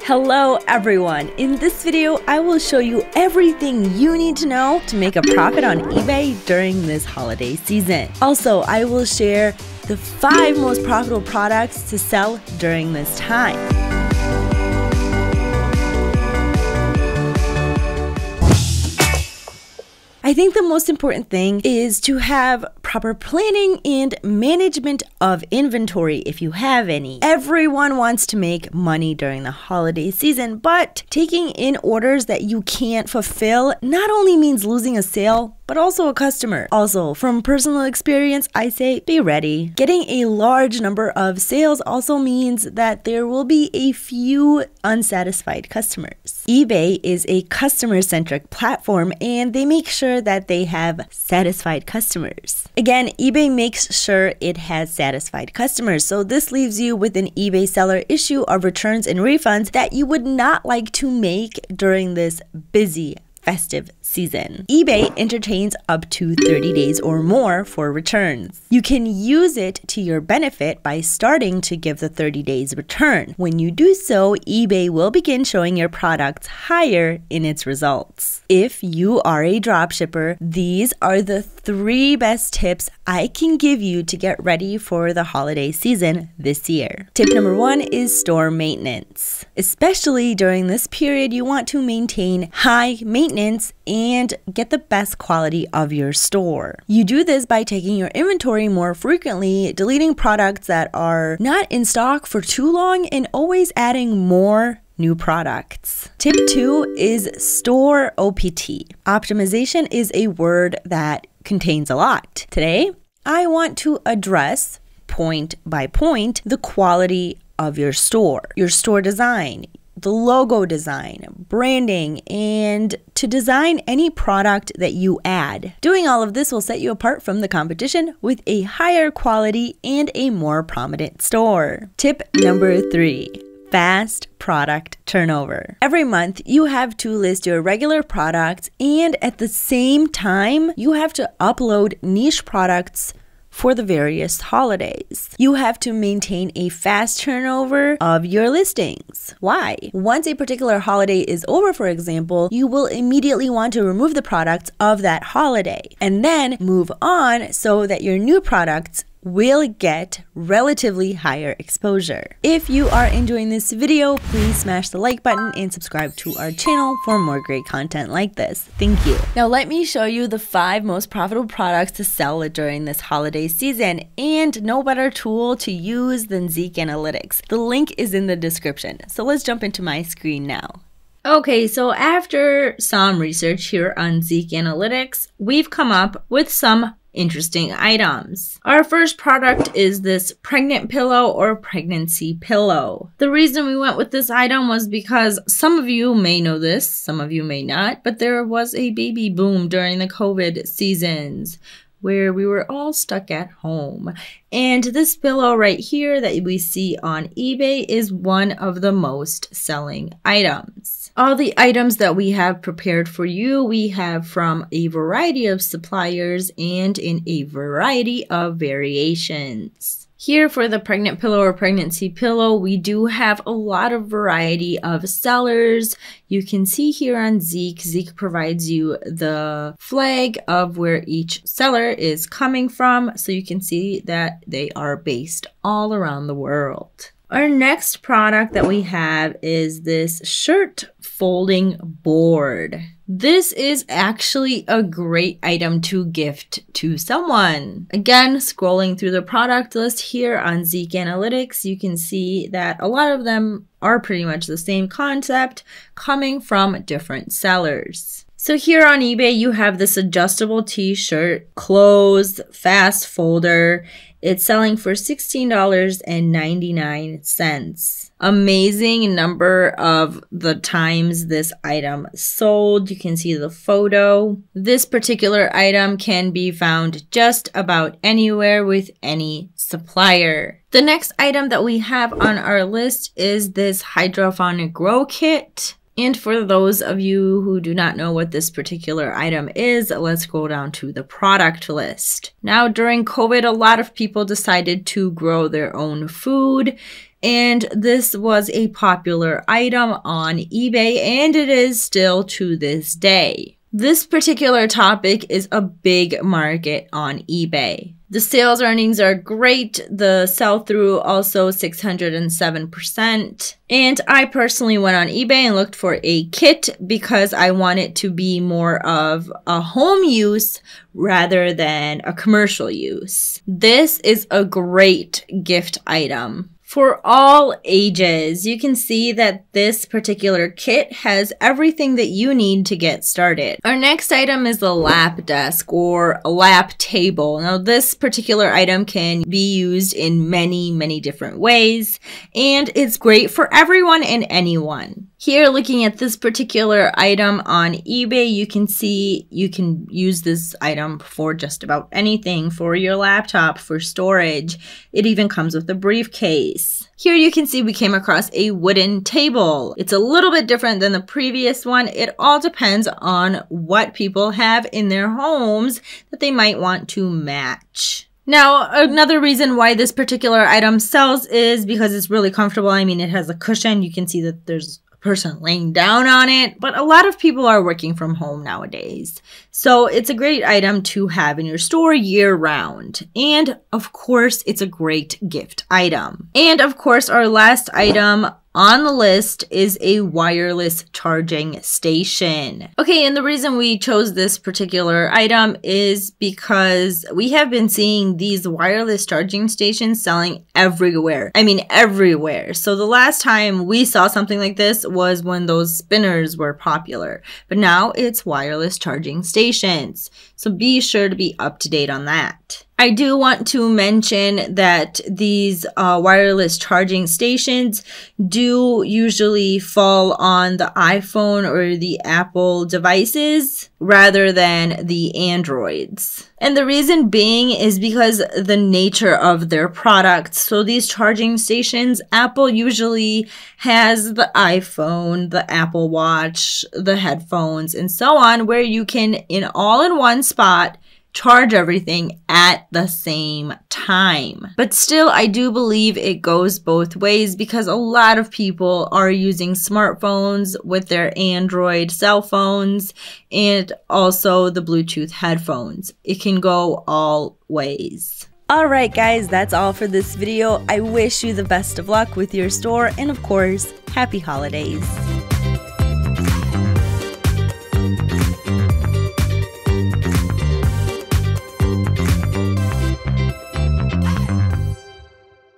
Hello everyone! In this video, I will show you everything you need to know to make a profit on eBay during this holiday season. Also, I will share the 5 most profitable products to sell during this time. I think the most important thing is to have proper planning and management of inventory if you have any. Everyone wants to make money during the holiday season, but taking in orders that you can't fulfill not only means losing a sale, but also a customer. Also, from personal experience, I say be ready. Getting a large number of sales also means that there will be a few unsatisfied customers. eBay is a customer-centric platform and they make sure that they have satisfied customers. Again, eBay makes sure it has satisfied customers, so this leaves you with an eBay seller issue of returns and refunds that you would not like to make during this busy festive season. eBay entertains up to 30 days or more for returns. You can use it to your benefit by starting to give the 30 days return. When you do so, eBay will begin showing your products higher in its results. If you are a dropshipper, these are the 3 best tips I can give you to get ready for the holiday season this year. Tip number 1 is store maintenance. Especially during this period, you want to maintain high maintenance and get the best quality of your store. You do this by taking your inventory more frequently, deleting products that are not in stock for too long, and always adding more new products. Tip 2 is store OPT. Optimization is a word that contains a lot. Today, I want to address point by point the quality of your store design, the logo design, branding, and to design any product that you add. Doing all of this will set you apart from the competition with a higher quality and a more prominent store. Tip number 3. Fast product turnover. Every month, you have to list your regular products, and at the same time, you have to upload niche products for the various holidays. You have to maintain a fast turnover of your listings. Why? Once a particular holiday is over, for example, you will immediately want to remove the products of that holiday and then move on so that your new products will get relatively higher exposure. If you are enjoying this video, please smash the like button and subscribe to our channel for more great content like this. Thank you. Now let me show you the 5 most profitable products to sell during this holiday season, and no better tool to use than Zeek Analytics. The link is in the description. So let's jump into my screen now. Okay, so after some research here on Zeek Analytics, we've come up with some interesting items. Our first product is this pregnant pillow or pregnancy pillow. The reason we went with this item was because some of you may know this, some of you may not, but there was a baby boom during the COVID seasons where we were all stuck at home. And this pillow right here that we see on eBay is one of the most selling items. All the items that we have prepared for you, we have from a variety of suppliers and in a variety of variations. Here for the pregnant pillow or pregnancy pillow, we do have a lot of variety of sellers. You can see here on Zeek, Zeek provides you the flag of where each seller is coming from, so you can see that they are based all around the world. Our next product that we have is this shirt folding board. This is actually a great item to gift to someone. Again, scrolling through the product list here on Zeek Analytics, you can see that a lot of them are pretty much the same concept coming from different sellers. So here on eBay, you have this adjustable t-shirt, closed, fast folder. It's selling for $16.99. Amazing number of the times this item sold. You can see the photo. This particular item can be found just about anywhere with any supplier. The next item that we have on our list is this Hydroponic Grow Kit. And for those of you who do not know what this particular item is, let's go down to the product list. Now, during COVID, a lot of people decided to grow their own food. and this was a popular item on eBay, and it is still to this day. This particular topic is a big market on eBay. The sales earnings are great. The sell-through also 607%. And I personally went on eBay and looked for a kit because I want it to be more of a home use rather than a commercial use. This is a great gift item for all ages. You can see that this particular kit has everything that you need to get started. Our next item is the lap desk or a lap table. Now this particular item can be used in many different ways, and it's great for everyone and anyone. Here, looking at this particular item on eBay, you can see you can use this item for just about anything, for your laptop, for storage. It even comes with a briefcase. Here you can see we came across a wooden table. It's a little bit different than the previous one. It all depends on what people have in their homes that they might want to match. Now, another reason why this particular item sells is because it's really comfortable. I mean, it has a cushion. You can see that there's person laying down on it, but a lot of people are working from home nowadays. So it's a great item to have in your store year round. And of course, it's a great gift item. And of course, our last item on the list is a wireless charging station. Okay, and the reason we chose this particular item is because we have been seeing these wireless charging stations selling everywhere. I mean, everywhere. So the last time we saw something like this was when those spinners were popular, but now it's wireless charging stations. So be sure to be up to date on that. I do want to mention that these wireless charging stations do usually fall on the iPhone or the Apple devices rather than the Androids. And the reason being is because the nature of their products. So these charging stations, Apple usually has the iPhone, the Apple Watch, the headphones, and so on, where you can, in one spot, charge everything at the same time. But still, I do believe it goes both ways because a lot of people are using smartphones with their Android cell phones and also the Bluetooth headphones. It can go all ways. Alright guys, that's all for this video. I wish you the best of luck with your store and of course, happy holidays.